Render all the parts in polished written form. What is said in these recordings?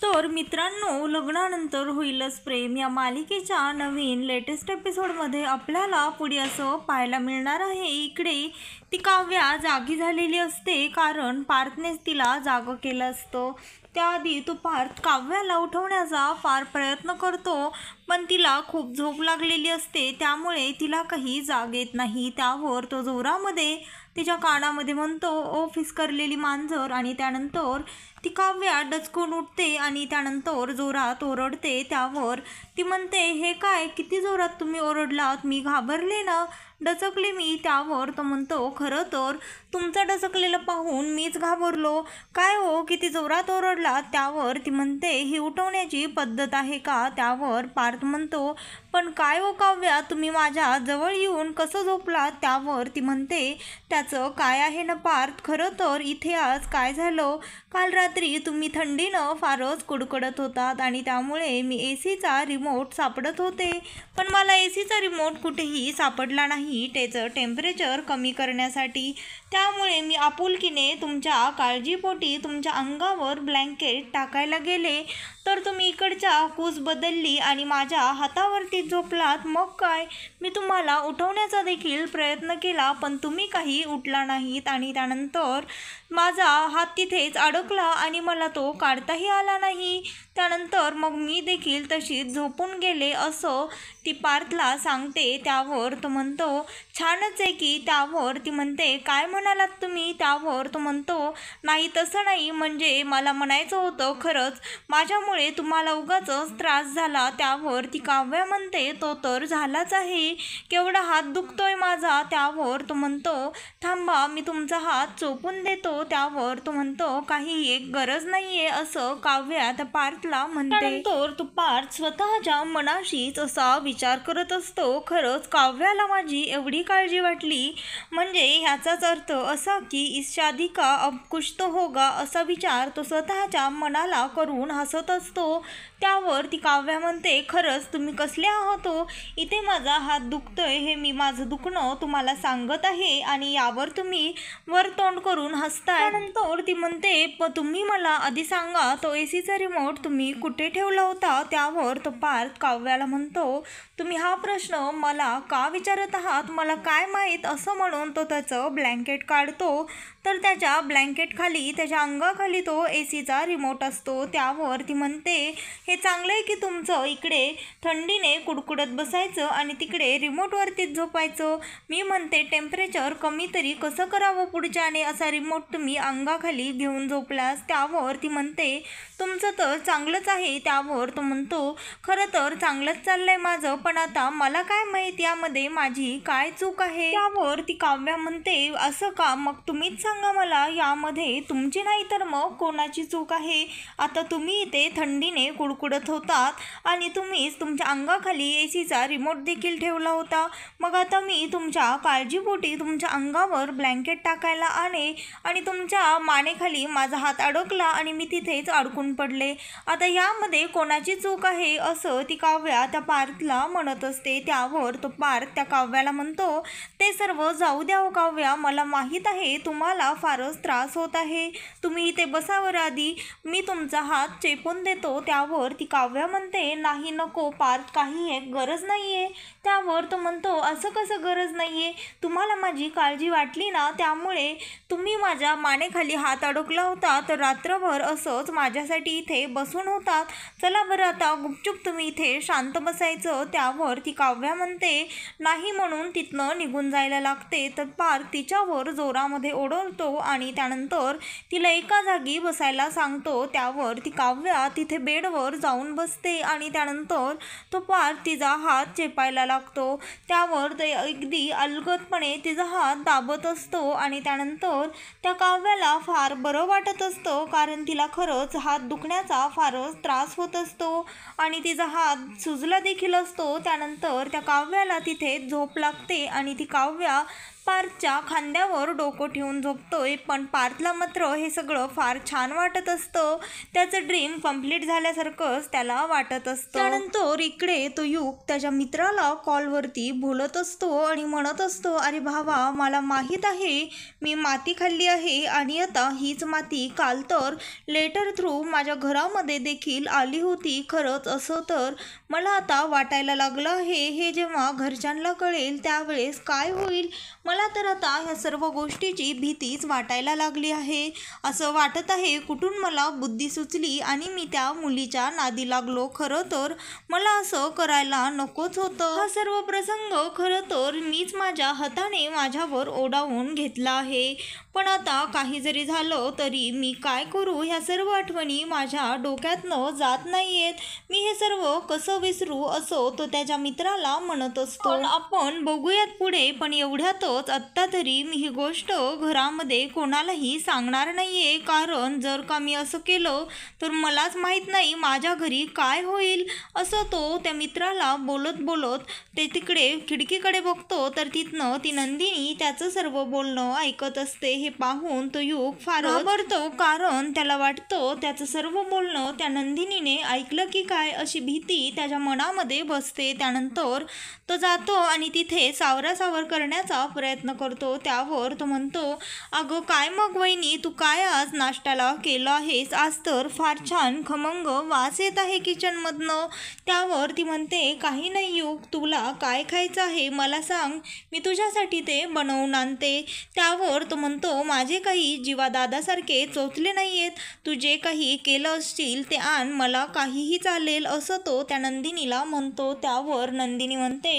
तर मित्रांनो, लग्नानंतर होईलच प्रेम या मालिकेच्या नवीन लेटेस्ट एपिसोडमध्ये आपल्याला पुढे असं पाहायला मिळणार आहे. इकडे ती काव्या जागी झालेली असते, कारण पार्थनेच तिला जागं केलं असतं. त्याआधी तो पार्थ काव्याला उठवण्याचा फार प्रयत्न करतो, पण तिला खूप झोप लागलेली असते, त्यामुळे तिला काही जाग येत नाही. त्यावर तो जोरामध्ये तिच्या कानामध्ये म्हणतो, "ओ फिसकरलेली मांजर." आणि त्यानंतर ती काव्या डचकून उठते आणि त्यानंतर जोरात ओरडते. त्यावर ती म्हणते, "हे काय, किती जोरात तुम्ही ओरडलात, मी घाबरले ना, डचकले मी." त्यावर तो म्हणतो, "खरं तर तुमचं डचकलेलं पाहून मीच घाबरलो. काय हो, किती जोरात ओरडलात." त्यावर ती म्हणते, "ही उठवण्याची पद्धत आहे का?" त्यावर पार्थ म्हणतो, "पण काय हो काव्या, तुम्ही माझ्या जवळ येऊन कसं झोपलात?" त्यावर ती म्हणते, "त्याचं काय आहे ना पार्थ, खरं तर इथे आज काय झालं, काल रात्री तुम्ही थंडीनं फारच कुडकुडत होतात आणि त्यामुळे मी एसीचा रिमोट सापडत होते, पण मला एसीचा रिमोट कुठेही सापडला नाही त्याचं टेम्परेचर कमी करण्यासाठी. त्यामुळे मी आपुलकीने तुमच्या काळजीपोटी तुमच्या अंगावर ब्लँकेट टाकायला गेले, तर तुम्ही इकडच्या कूस बदलली आणि माझ्या हातावरती झोपलात. मग काय, मी तुम्हाला उठवण्याचा देखील प्रयत्न केला, पण तुम्ही काही उठला नाहीत आणि त्यानंतर माझा हात तिथेच अडकला आणि मला तो काढताही आला नाही. त्यानंतर मग मी देखील तशीच झोपून गेले." असं ती पार्थला सांगते. त्यावर तो म्हणतो, "छानच आहे की." त्यावर ती म्हणते, "काय म्हणालात तुम्ही?" त्यावर तो म्हणतो, "नाही, तसं नाही, म्हणजे मला म्हणायचं होतं, खरंच माझ्यामुळे तुम्हाला उगाचच त्रास झाला." त्यावर ती काव्या म्हणते, "तो तर झालाच आहे, केवढा हात दुखतोय माझा." त्यावर तो म्हणतो, "थांबा, मी तुमचा हात चोपून देतो." त्यावर तो म्हणतो, "काही एक गरज नाहीये." असं काव्या त्या पार्थला म्हणते. त्यानंतर तो पार्थ स्वतःच्या मनाशीच असा विचार करत असतो, खरंच काव्याला माझी एवढी काळजी वाटली, म्हणजे ह्याचाच अर्थ असा की इस शादी का अब कुछ तो होगा, असा विचार तो स्वतःच्या मनाला करून हसत असतो. त्यावर ती काव्या म्हणते, "खरंच तुम्ही कसले आहात हो, इथे माझा हात दुखतोय हे मी माझं दुखणं तुम्हाला सांगत आहे आणि यावर तुम्ही वर तोंड करून हसताय." त्यानंतर ती म्हणते, तुम्ही मला आधी सांगा, तो एसीचा रिमोट तुम्ही कुठे ठेवला होता?" त्यावर तो पार्थ काव्याला म्हणतो, "तुम्ही हा प्रश्न मला का विचारत आहात, मला काय माहीत." असं म्हणून तो त्याचं ब्लँकेट काढतो, तर त्याच्या ब्लँकेटखाली त्याच्या अंगाखाली तो एसीचा रिमोट असतो. त्यावर ती म्हणते, "हे चांगलं आहे की तुमचं इकडे थंडीने कुडकुडत बसायचं आणि तिकडे रिमोटवरतीच झोपायचं. मी म्हणते टेम्परेचर कमी तरी कसं करावं पुढच्याने, असा रिमोट तुम्ही अंगाखाली घेऊन झोपलास." त्यावर ती म्हणते, "तुमचं तर चांगलंच आहे." त्यावर तो म्हणतो, "खरं तर चांगलंच चाललंय माझं, पण आता मला काय माहीत यामध्ये माझी काय चूक आहे." त्यावर ती काव्या म्हणते, "असं का, मग तुम्हीच सांगा मला, यामध्ये तुमची नाही तर मग कोणाची चूक आहे? आता तुम्ही इथे थंडीने कुडकुडत होतात आणि तुम्हीच तुमच्या अंगाखाली एसीचा रिमोट देखील ठेवला होता. मग आता मी तुमच्या काळजीपोटी तुमच्या अंगावर ब्लँकेट टाकायला आले आणि तुमच्या मानेखाली माझा हात अडकला आणि मी तिथेच अडकून पडले. आता यामध्ये कोणाची चूक आहे?" असं ती काव्या त्या पार्थला म्हणत असते. त्यावर तो पार्थ त्या काव्याला म्हणतो, "ते सर्व जाऊ द्या हो काव्या, मला माहीत आहे तुम्हाला फारच त्रास होत आहे. तुम्ही इथे बसावर आधी, मी तुमचा हात चेपून देतो." त्यावर ती काव्या म्हणते, "नाही, नको पार्थ, काही एक गरज नाहीये." त्यावर तो म्हणतो, "असं कसं गरज नाहीये, तुम्हाला माझी काळजी वाटली ना, त्यामुळे तुम्ही माझ्या मानेखाली हात अडकला होता, तर रात्रभर असंच माझ्यासाठी इथे बसून होतात. चला बरं, आता गुपचूप तुम्ही इथे शांत बसायचं." त्यावर ती काव्या म्हणते, "नाही," म्हणून तिथनं निघून जायला लागते. तर पार्थ तिच्यावर जोरामध्ये ओरडतो आणि त्यानंतर तिला एका जागी बसायला सांगतो. त्यावर ती काव्या तिथे बेडवर जाऊन बसते आणि त्यानंतर तो पार्थ तिचा हात चेपायला लागतो. त्यावर ते अगदी अलगदपणे तिचा हात दाबत असतो आणि त्यानंतर त्या काव्याला फार बरं वाटत असतं, कारण तिला खरंच हात दुखण्याचा फारच त्रास होत असतो आणि तिचा हात सुजला देखील असतो. त्यानंतर त्या काव्याला तिथे झोप लागते आणि ती काव्या पार्थच्या खांद्यावर डोकं ठेवून झोपतोय. पण पार्थला मात्र हे सगळं फार छान वाटत असतं. त्याचं ड्रीम कंप्लीट झाल्यासारखंच त्याला वाटत असतं. त्यानंतर इकडे तो युग त्याच्या मित्राला कॉलवरती बोलत असतो आणि म्हणत असतो, अरे भावा, मला माहीत आहे मी माती खाल्ली आहे आणि आता हीच माती काल तर लेटर थ्रू माझ्या घरामध्ये देखील आली होती. खरंच असं तर मला आता वाटायला लागलं आहे. हे जेव्हा घरच्यांना कळेल त्यावेळेस काय होईल? मला तर आता ह्या सर्व गोष्टीची भीतीच वाटायला लागली आहे. असं वाटत आहे कुठून मला बुद्धी सुचली आणि मी त्या मुलीच्या नादी लागलो. खरं तर मला असं करायला नकोच होतं. हा सर्व प्रसंग खरं तर मीच माझ्या हाताने माझ्यावर ओढावून घेतला आहे. पण आता काही जरी झालं तरी मी काय करू? ह्या सर्व आठवणी माझ्या डोक्यातनं जात नाहीयेत. मी हे सर्व कसं विसरू? असं तो त्याच्या मित्राला म्हणत असतो. पण आपण बघूयात पुढे. पण एवढ्यातच आत्ता तरी मी ही गोष्ट घरामध्ये कोणालाही सांगणार नाहीये. कारण जर का मी असं केलं तर मलाच माहीत नाही माझ्या घरी काय होईल. असं तो त्या मित्राला बोलत बोलत ते तिकडे खिडकीकडे बघतो तर तिथनं ती नंदिनी त्याचं सर्व बोलणं ऐकत असते. हे पाहून तो युग फार घाबरतो. कारण त्याला वाटतं त्याचं सर्व बोलणं त्या नंदिनीने ऐकलं की काय अशी भीती त्याच्या मनामध्ये बसते. त्यानंतर तो जातो आणि तिथे सावरासावर करण्याचा प्रयत्न करतो. त्यावर तो म्हणतो, अगं काय मग वहिनी, तू काय आज नाश्त्याला केलं आहेस? आज तर फार छान खमंग वास येत आहे किचनमधनं. त्यावर ती म्हणते, काही नाही युग, तुला काय खायचं आहे मला सांग, मी तुझ्यासाठी ते बनवून आणते. त्यावर तो म्हणतो, माझे काही जीवा दादासारखे चोचले नाही आहेत. तू जे काही केलं असशील ते आण, मला काहीही चालेल. असं तो त्या नंदिनीला म्हणतो. त्यावर नंदिनी म्हणते,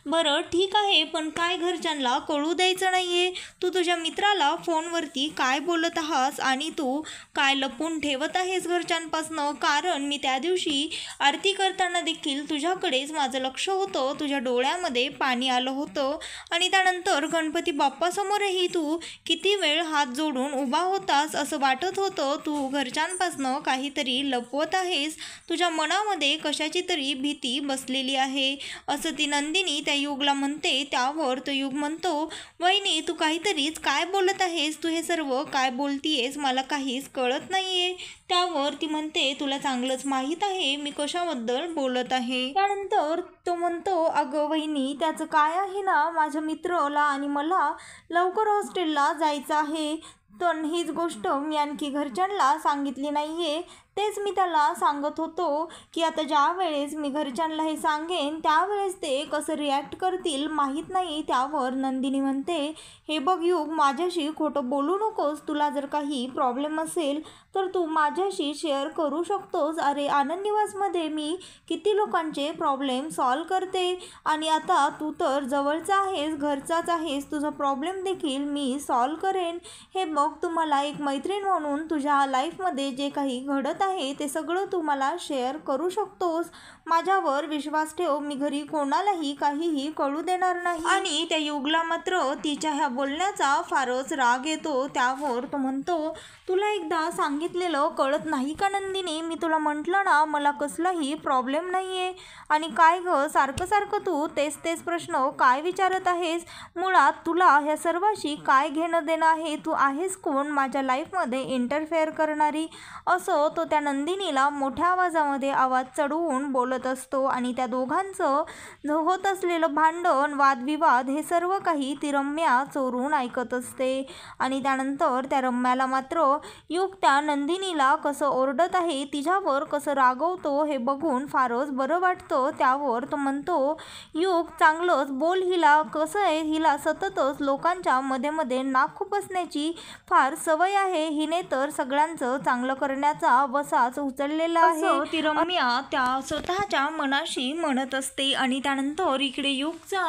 बरं ठीक आहे, पण काय घरच्यांना कळू द्यायचं नाहीये? तू तुझ्या मित्राला फोनवरती काय बोलत आहास आणि तू काय लपून ठेवत आहेस घरच्यांपासनं? कारण मी त्या दिवशी आरती करताना देखील तुझ्याकडेच माझं लक्ष होतं. तुझ्या डोळ्यामध्ये पाणी आलं होतं आणि त्यानंतर गणपती बाप्पासमोरही तू किती वेळ हात जोडून उभा होतास. असं वाटत होतं तू घरच्यांपासनं काहीतरी लपवत आहेस. तुझ्या मनामध्ये कशाची तरी भीती बसलेली आहे. असं ती नंदिनी त्या युगला म्हणते. त्यावर तो युग म्हणतो, वहिनी तू काहीतरीच काय बोलत आहेस? तू हे सर्व काय बोलतीयेस? मला काहीच कळत नाहीये. त्यावर ती म्हणते, तुला चांगलंच माहीत आहे मी कशाबद्दल बोलत आहे. त्यानंतर तो म्हणतो, अगं वहिनी, त्याचं काय आहे ना, माझ्या मित्राला आणि मला लवकर हॉस्टेलला जायचं आहे. पण हीच गोष्ट मी आणखी घरच्यांना सांगितली नाहीये. तेच मी त्याला सांगत होतो की आता ज्या वेळेस मी घरच्यांना हे सांगेन त्यावेळेस ते कसं रिॲक्ट करतील माहीत नाही. त्यावर नंदिनी म्हणते, हे बघ युग, माझ्याशी खोटं बोलू नकोस. तुला जर काही प्रॉब्लेम असेल तर तू माझ्याशी शेअर करू शकतोस. अरे आनंद निवासमध्ये मी किती लोकांचे प्रॉब्लेम सॉल्व करते आणि आता तू तर जवळचा आहेस, घरचाच आहेस. तुझा प्रॉब्लेम देखील मी सॉल्व करेन. हे बघ, तुम्हाला एक मैत्रीण म्हणून तुझ्या लाईफमध्ये जे काही घडत आहे ते सगळं तू मला शेअर करू शकतोस. माझ्यावर विश्वास ठेव. मी घरी कोणालाही काहीही कळू देणार नाही. आणि त्या युगला मात्र तिच्या ह्या बोलण्याचा फारच राग येतो. त्यावर तो म्हणतो, तुला एकदा सांगितलेलं कळत नाही का नंदिनी? मी तुला म्हटलं ना मला कसलाही प्रॉब्लेम नाही आहे. आणि काय गं, सारखं सारखं तू तेच प्रश्न काय विचारत आहेस? मुळात तुला ह्या सर्वाशी काय घेणं देणं आहे? तू आहेस कोण माझ्या लाईफमध्ये इंटरफेअर करणारी? असं तो त्या नंदिनीला मोठ्या आवाजामध्ये आवाज चढवून बोलत असतो. आणि त्या दोघांचं होत असलेलं भांडण, वादविवाद हे सर्व काही ती रम्या चोरून ऐकत असते. आणि त्यानंतर त्या रम्याला मात्र युग त्या नंदिनीला कसं ओरडत आहे, तिच्यावर कसं रागवतो हे बघून फारच बरं वाटतं. त्यावर तो म्हणतो, युग चांगलंच बोल हिला. कसं आहे, हिला सततच लोकांच्या मध्ये नाक खुपसण्याची फार सवय आहे. हिने तर सगळ्यांचं चांगलं करण्याचा वसाच उचललेला आहे. ती रम्या त्या स्वतःच्या मनाशी म्हणत असते. आणि त्यानंतर इकडे युगचा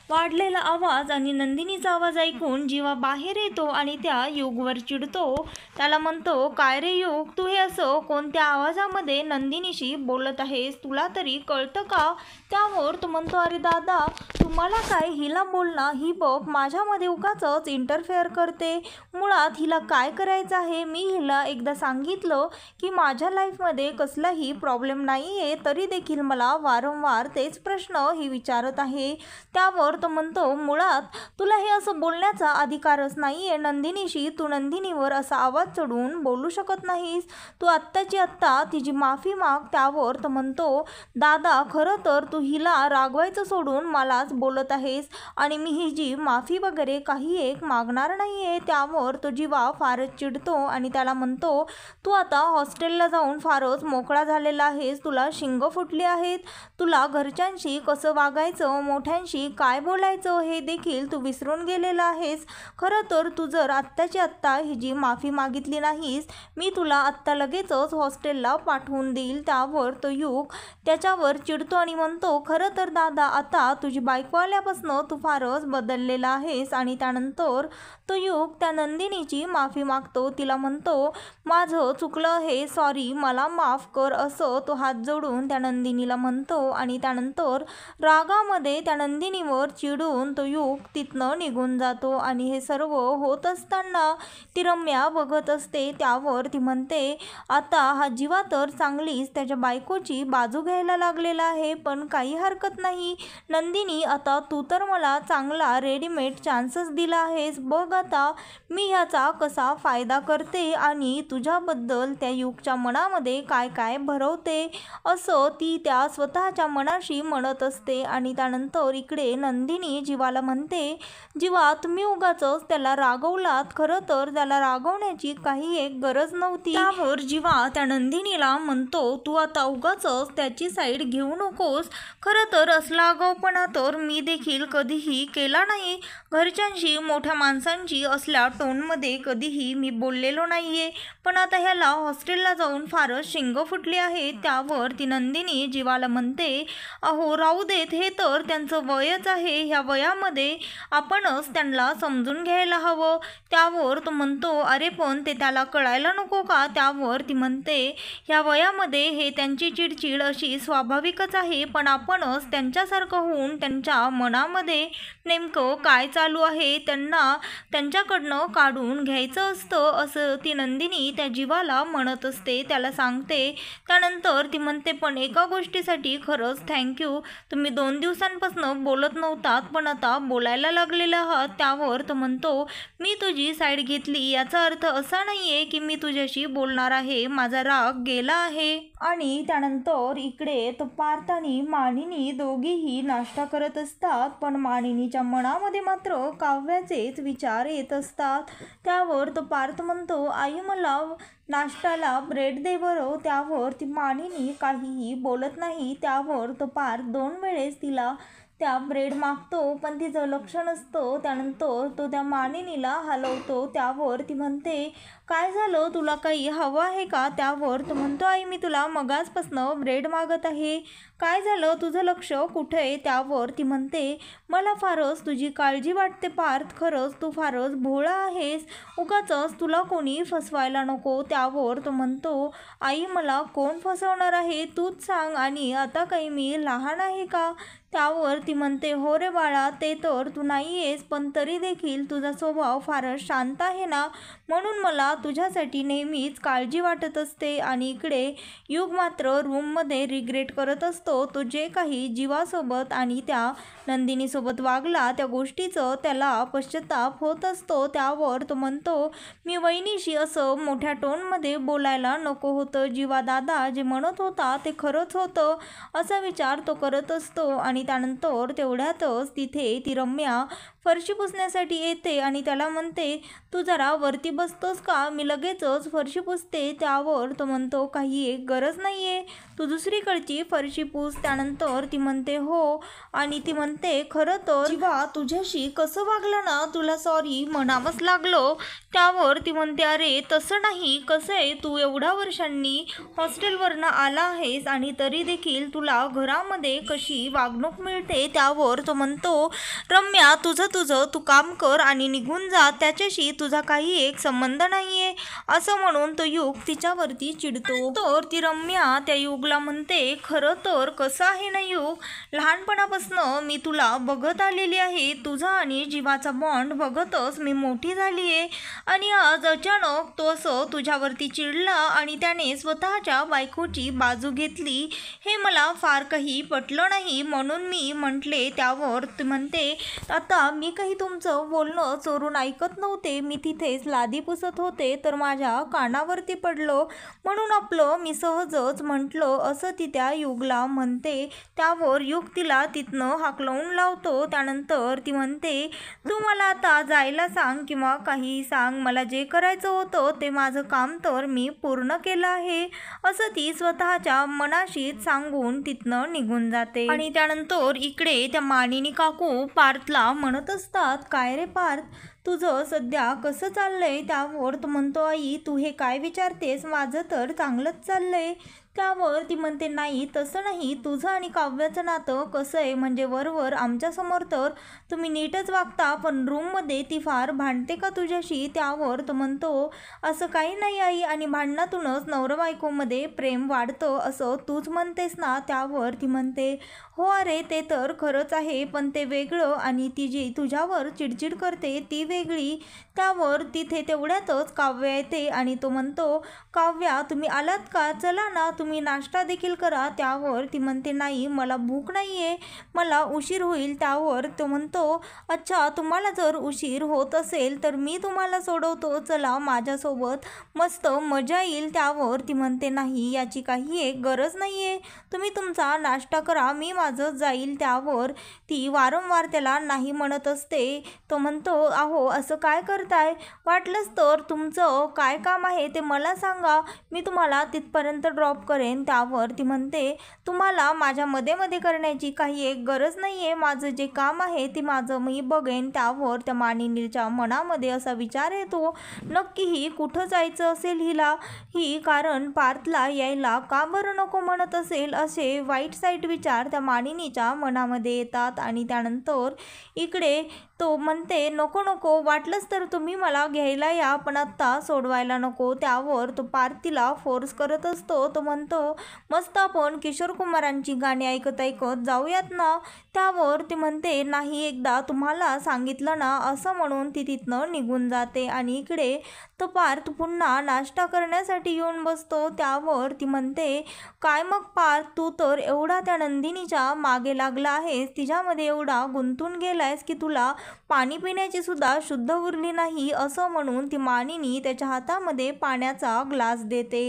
वाढलेला आवाज आणि नंदिनीचा आवाज ऐकून जीवा बाहेर येतो आणि त्या युगवर चिडतो. त्याला म्हणतो, काय काय रे युग, तू हे असं कोणत्या आवाजामध्ये नंदिनीशी बोलत आहेस, तुला तरी कळतं का? त्यावर तो म्हणतो, अरे दादा तुम्हाला काय, हिला बोल ना, ही बघ माझ्यामध्ये उगाचच इंटरफेअर करते. मुळात हिला काय करायचं आहे, मी हिला एकदा सांगितलं की माझ्या लाईफमध्ये कसलाही प्रॉब्लेम नाही आहे, तरी देखील मला वारंवार तेच प्रश्न ही विचारत आहे. त्यावर तो म्हणतो, मुळात तुला हे असं बोलण्याचा अधिकारच नाही आहे नंदिनीशी, तू नंदिनीवर असा आवाज चढवून बोलू शकत नाहीस, तू आत्ताची आत्ता तिची माफी माग. त्यावर तो म्हणतो, दादा खरं तर तू हिला रागवायचं सोडून मलाच बोलत आहेस आणि मी हिची माफी वगैरे काही एक मागणार नाही आहे. त्यावर तो जीवा फारच चिडतो आणि त्याला म्हणतो, तू आता हॉस्टेलला जाऊन फारच मोकळा झालेला आहेस, तुला शिंग फुटली आहेत, तुला घरच्यांशी कसं वागायचं, मोठ्यांशी काय बोलायचं हे देखील तू विसरून गेलेला आहेस. खरं तर तू जर आत्ताची आत्ता हिची माफी मागितली नाहीस, मी तुला आत्ता लगेचच हॉस्टेलला पाठवून देईल. त्यावर तो युग त्याच्यावर चिडतो आणि म्हणतो, खरं तर दादा आता तुझी बायको आल्यापासून तू फारच बदललेला आहेस. आणि त्यानंतर तो युग त्या नंदिनीची माफी मागतो, तिला म्हणतो, माझं चुकलं आहे, सॉरी, मला माफ कर, असं तो हात जोडून त्या नंदिनीला म्हणतो. आणि त्यानंतर रागामध्ये त्या नंदिनीवर चिडून तो युग तिथनं निघून जातो. आणि हे सर्व होत असताना ती रम्या बघत असते. त्यावर ती म्हणते, आता हा जीवा तर चांगलीच त्याच्या बायकोची बाजू घ्यायला लागलेला आहे, पण काही हरकत नाही नंदिनी, आता तू तर मला चांगला रेडीमेड चान्सच दिला आहेस, बघ आता मी ह्याचा कसा फायदा करते आणि तुझ्याबद्दल त्या युगच्या मनामध्ये काय काय भरवते, असं ती त्या स्वतःच्या मनाशी म्हणत असते. आणि त्यानंतर इकडे नंदिनी जीवाला म्हणते, जीवा तुम्ही उगाचच त्याला रागवलात, खरं तर त्याला रागवण्याची काही एक गरज नव्हती. त्यावर जीवा त्या नंदिनीला म्हणतो, तू आता उगाचच त्याची साईड घेऊ नकोस, खरं तर असला आगाऊपणा तर मी देखील कधीही केला नाही, घरच्यांशी मोठ्या माणसांची असल्या टोनमध्ये कधीही मी बोललेलो नाहीये, पण आता ह्याला हॉस्टेलला जाऊन फारच शिंग फुटली आहे. त्यावर ती नंदिनी जीवाला म्हणते, अहो राहू देत, हे तर त्यांचं वयच आहे, ह्या वयामध्ये आपणच त्यांना समजून घ्यायला हवं. त्यावर तो म्हणतो, अरे पण ते त्याला कळायला नको का? त्यावर ती म्हणते, ह्या वयामध्ये हे त्यांची चिडचिड अशी स्वाभाविकच आहे, पण आपणच त्यांच्यासारखं होऊन त्यांच्या मनामध्ये नेमकं काय चालू आहे त्यांना त्यांच्याकडनं काढून घ्यायचं असतं, असं ती नंदिनी त्या जीवाला म्हणत असते, त्याला सांगते. त्यानंतर ती म्हणते, पण एका गोष्टीसाठी खरंच थँक्यू, तुम्ही 2 दिवसांपासून बोलत नव्हतात पण आता बोलायला लागलेला आहात. त्यावर तो म्हणतो, मी तुझी साईड घेतली याचा अर्थ असा नाहीये की मी तुझ्याशी बोलणार आहे, माझा राग गेला आहे. आणि त्यानंतर इकडे तो पार्थ आणि मानिनी दोघीही नाश्ता करत असतात, पण मानिनीच्या मनामध्ये मात्र काव्याचेच विचार येत असतात. त्यावर तो पार्थ म्हणतो, आई मला नाश्त्याला ब्रेड दे बरं. त्यावर ती मानिनी काहीही बोलत नाही. त्यावर तो पार्थ 2 वेळेस तिला त्या ब्रेड मागतो, पण तिचं लक्ष नसतं. त्यानंतर तो त्या मानिनीला हलवतो. त्यावर ती म्हणते, काय झालं, तुला काही हवं आहे का? त्यावर तो म्हणतो, आई मी तुला मगाचपासनं ब्रेड मागत आहे, काय झालं, तुझं लक्ष कुठे आहे? त्यावर ती म्हणते, मला फारच तुझी काळजी वाटते पार्थ, खरंच तू फारच भोळा आहेस, उगाचच तुला कोणी फसवायला नको. त्यावर तो म्हणतो, आई मला कोण फसवणार आहे, तूच सांग, आणि आता काही मी लहान आहे का? त्यावर ती म्हणते, हो रे बाळा, ते तर तू नाही आहेस, पण तरी देखील तुझा स्वभाव फारच शांत आहे ना, म्हणून मला तुझ्यासाठी नेहमीच काळजी वाटत असते. आणि इकडे युग मात्र रूममध्ये रिग्रेट करत असतो, तो जे काही जीवासोबत आणि त्या नंदिनीसोबत वागला त्या गोष्टीचं त्याला पश्चाताप होत असतो. त्यावर तो म्हणतो, मी वहिनीशी असं मोठ्या टोनमध्ये बोलायला नको होतं, जीवा दादा जे म्हणत होता ते खरंच होतं, असा विचार तो करत असतो. आणि त्यानंतर तेवढ्यातच तिथे ती रम्या फरशी पुसण्यासाठी येते आणि त्याला म्हणते, तू जरा वरती बसतोस का, मी लगेचच फरशी पुसते. त्यावर तो म्हणतो, काही एक गरज नाही आहे, तू दुसरीकडची फरशी पुस. त्यानंतर ती म्हणते, हो. आणि ती म्हणते, खरं तर जीवा तुझ्याशी कसं वागलं ना, तुला सॉरी म्हणावंच लागलं. त्यावर ती म्हणते, अरे तसं नाही, कसं आहे, तू एवढ्या वर्षांनी हॉस्टेलवरनं आला आहेस आणि तरी देखील तुला घरामध्ये कशी वागणूक मिळते असते त्यावर तो म्हणतो, रम्या तुझं तू काम कर आणि निघून जा, त्याच्याशी तुझा काही एक संबंध नाहीये असं म्हणून तो युग तिच्यावरती चिडतो. तर ती रम्या त्या युगला म्हणते, खरं तर कसं आहे ना युग, लहानपणापासून मी तुला बघत आलेली आहे, तुझा आणि जीवाचा बॉन्ड बघतच मी मोठी झाली आहे आणि आज अचानक तो असं तुझ्यावरती चिडला आणि त्याने स्वतःच्या बायकोची बाजू घेतली, हे मला फार काही पटलं नाही म्हणून मी म्हटले. त्यावर ती म्हणते, आता मी काही तुमचं बोलणं चोरून ऐकत नव्हते, मी तिथेच लादी पुसत होते तर माझ्या कानावरती पडलो म्हणून आपलं मी सहजच म्हटलं असं ती त्या युगला म्हणते. त्यावर युग तिला तिथनं हाकलवून लावतो. त्यानंतर ती म्हणते, तू मला आता जायला सांग किंवा काही सांग, मला जे करायचं होतं ते माझं काम तर मी पूर्ण केलं आहे असं ती स्वतःच्या मनाशीच सांगून तिथनं निघून जाते. आणि त्यानंतर इकडे त्या मानिनी काकू पार्थला म्हणत असतात, काय रे पार्थ, तुझं सध्या कसं चाललंय? त्यावर तो म्हणतो, आई तू हे काय विचारतेस, माझं तर चांगलंच चाललंय. त्यावर ती म्हणते, नाही तसं नाही, तुझं आणि काव्याचं नातं कसं आहे, म्हणजे वरवर आमच्यासमोर तर तुम्ही नीटच वागता पण रूममध्ये ती फार भांडते का तुझ्याशी? त्यावर तो म्हणतो, असं काही नाही आई, आणि भांडणातूनच नवरा बायकोमध्ये प्रेम वाढतं असं तूच म्हणतेस ना? त्यावर ती म्हणते, हो अरे ते तर खरंच आहे, पण ते वेगळं आणि ती जी तुझ्यावर चिडचिड करते ती वेगळी. त्यावर तिथे तेवढ्यातच काव्या येते आणि तो म्हणतो, काव्या तुम्ही आलात का, चला ना तुम्ही नाश्ता देखील करा. त्यावर ती म्हणते, नाही मला भूक नाही आहे, मला उशीर होईल. त्यावर तो म्हणतो, अच्छा तुम्हाला जर उशीर होत असेल तर मी तुम्हाला सोडवतो, चला माझ्यासोबत मस्त मजा येईल. त्यावर ती म्हणते, नाही याची काही एक गरज नाही आहे, तुम्ही तुमचा नाश्ता करा, मी माझं जाईल. त्यावर ती वारंवार त्याला नाही म्हणत असते. तो म्हणतो, अहो असं काय करताय, वाटलंच तर तुमचं काय काम आहे ते मला सांगा, मी तुम्हाला तिथपर्यंत ड्रॉप करेन. त्यावर ती म्हणते, तुम्हाला माझ्या मध्ये करण्याची काही एक गरज नाही आहे, माझं जे काम आहे ते माझं मी बघेन. त्यावर त्या मानिनीच्या मनामध्ये असा विचार येतो, नक्की ही कुठं जायचं असेल हिला, ही कारण पार्थला यायला का बरं नको म्हणत असेल, असे वाईट साईट विचार त्या मानिनीच्या मनामध्ये येतात. आणि त्यानंतर इकडे तो म्हणते, नको नको, वाटलंच तर तुम्ही मला घ्यायला या पण आत्ता सोडवायला नको. त्यावर तो पार्थ तिला फोर्स करत असतो. तो म्हणतो, मस्त आपण किशोर कुमारांची गाणी ऐकत ऐकत जाऊयात ना. त्यावर ती म्हणते, नाही एकदा तुम्हाला सांगितलं ना, असं म्हणून ती तिथनं निघून जाते. आणि इकडे तो पार्थ पुन्हा नाश्ता करण्यासाठी येऊन बसतो. त्यावर ती म्हणते, काय मग पार्थ, तू तर एवढा त्या नंदिनीच्या मागे लागला आहेस, तिच्यामध्ये एवढा गुंतून गेलायस की तुला पाणी पिण्याची सुद्धा शुद्ध उरली नाही, असं म्हणून ती मानिनी त्याच्या हातामध्ये पाण्याचा ग्लास देते.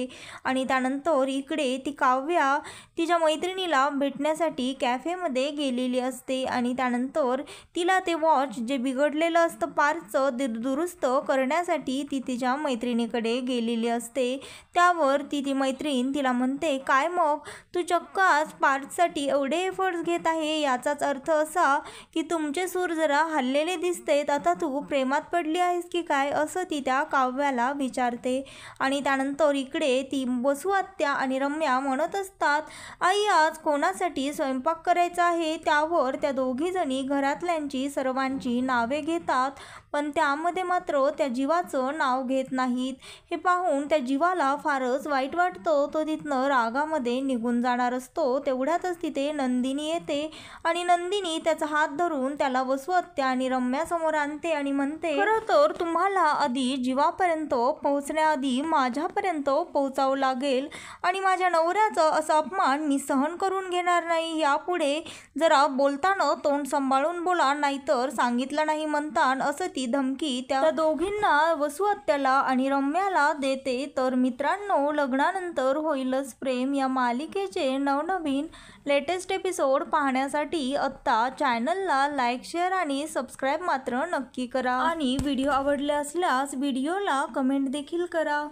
आणि त्यानंतर इकडे ती काव्या तिच्या मैत्रिणीला भेटण्यासाठी कॅफेमध्ये गेलेली असते आणि त्यानंतर तिला ते वॉच जे बिघडलेलं असतं पार्थचं दुरुस्त करण्यासाठी ती तिच्या मैत्रिणीकडे गेलेली असते. त्यावर ती मैत्रीण तिला म्हणते, काय मग तू चक्क आज पार्थसाठी एवढे एफर्ट्स घेत आहे, याचाच अर्थ असा की तुमचे सूर जरा हल्लेले दिसतेत, आता तू प्रेमात पडली आहेस की काय, असं ती त्या काव्याला विचारते. आणि त्यानंतर इकडे ती बसू आत्या आणि रम्या म्हणत असतात, आई आज कोणासाठी स्वयंपाक करायचा आहे. त्यावर त्या दोघी जणी घरातल्यांची सर्वांची नावे घेतात पण त्यामध्ये मात्र त्या जीवाचं नाव घेत नाहीत. हे पाहून त्या जीवाला फारच वाईट वाटतं. तो तिथनं रागामध्ये निघून जाणार असतो. तेवढ्यातच तिथे नंदिनी येते आणि नंदिनी त्याचा हात धरून त्याला वसू आत्या आणि रम्यासमोर आणते आणि म्हणते, खरं तर तुम्हाला आधी जीवापर्यंत पोहोचण्याआधी माझ्यापर्यंत पोहोचावं लागेल आणि माझ्या नवऱ्याचा असा अपमान मी सहन करून घेणार नाही. यापुढे जरा बोलताना तोंड सांभाळून बोला, नाहीतर सांगितलं नाही म्हणतान, असं ती धमकी त्या दोघींना वसू आत्याला आणि रम्याला देते. तर मित्रांनो, लग्नानंतर होईलच प्रेम या मालिकेचे नवनवीन लेटेस्ट एपिसोड पाहण्यासाठी आत्ता चॅनलला लाईक, शेअर आणि सबस्क्राईब मात्र नक्की करा आणि व्हिडिओ आवडले असल्यास व्हिडिओला कमेंट देखील करा.